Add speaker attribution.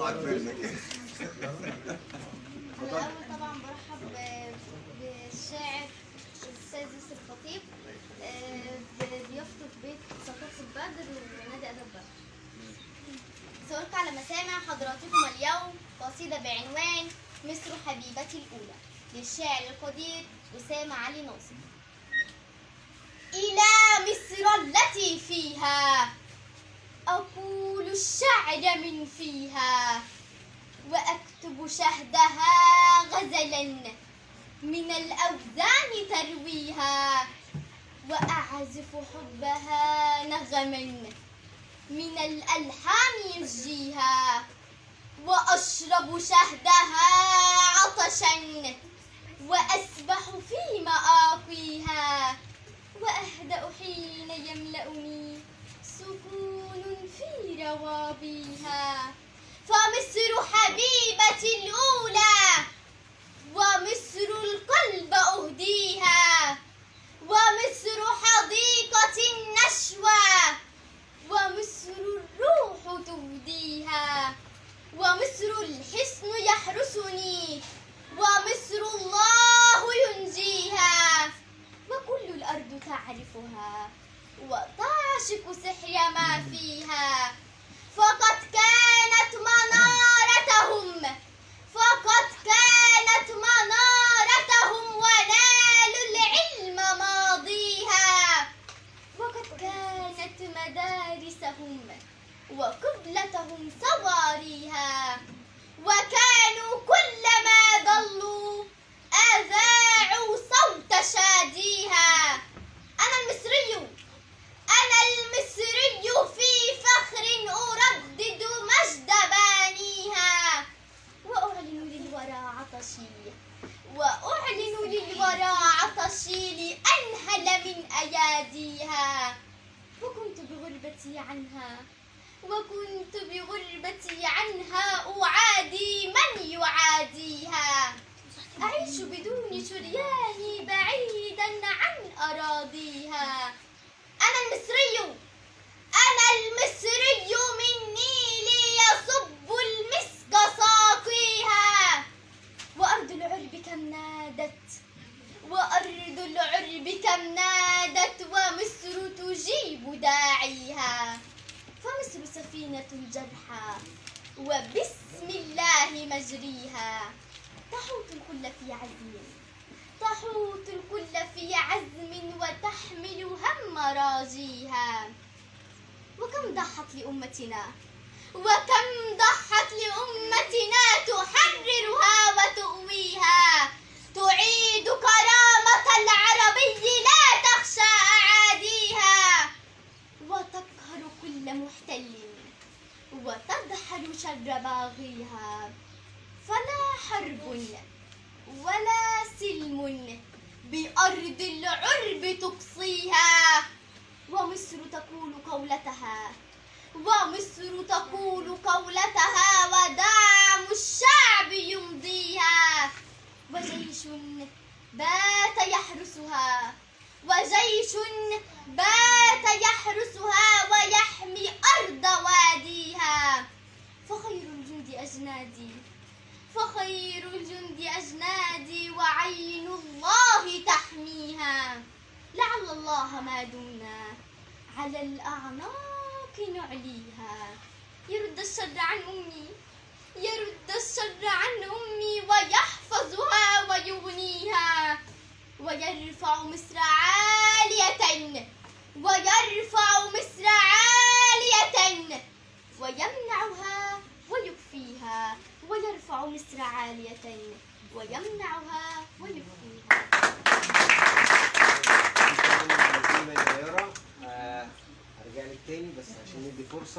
Speaker 1: الأول طبعا برحب بالشاعر الأستاذ يوسف خطيب بضيافته في بيت ثقافة بدر ونادي أدب بدر. سألقي على مسامع حضراتكم اليوم قصيدة بعنوان مصر حبيبتي الأولى للشاعر القدير أسامة علي ناصر. إلى مصر التي فيها أقول الشعر من فيها، وأكتب شهدها غزلا من الأوزان ترويها، وأعزف حبها نغما من الألحان يسجيها، وأشرب شهدها عطشا وأسبح في مآقيها، وأهدأ حين يملأني سكون في روابيها. فمصر حبيبتي الأولى ومصر القلب أهديها، ومصر حديقة النشوى ومصر الروح تهديها، ومصر الحصن يحرسني ومصر الله ينجيها، وكل الأرض تعرفها وتعشق سحر ما فيها. فقد كانت منارتهم ونالوا العلم ماضيها، وقد كانت مدارسهم وقبلتهم صواريها، وكانوا كلما ضلوا أذاعوا صوت شاديها. أنا المصري في فخر أردد مجد بانيها، وأعلن للورى عطشي لأنهل من أياديها. وكنت بغربتي عنها أعادي من يعاديها، أعيش بدون شرياني بعيدا عن أراضيها. أنا المصري من نيلي يصب المسك ساقيها، وأرض العرب كم نادت ومصر تجيب داعيها. فمصر سفينة الجرحى وبسم الله مجريها، تحوط الكل في عزم وتحمل هم راجيها. وكم ضحت لأمتنا تحررها وتؤويها، تعيد كرامة العربي لا تخشى أعاديها، وتقهر كل محتل وتدحر شر باغيها. فلا حرب ولا سلم بأرض العرب تقصيها، ومصر تقول قولتها ودعم الشعب يمضيها. وجيش بات يحرسها ويحمي أرض واديها. فخير الجند أجنادي وعين الله تحميها. لعل الله ما دمنا على الأعناق نعليها، يرد الشر عن أمي ويحفظها ويغنيها، ويرفع مصر عالية ويمنعها ويكفيها، ويرفع مصر عالية ويمنعها ويكفيها.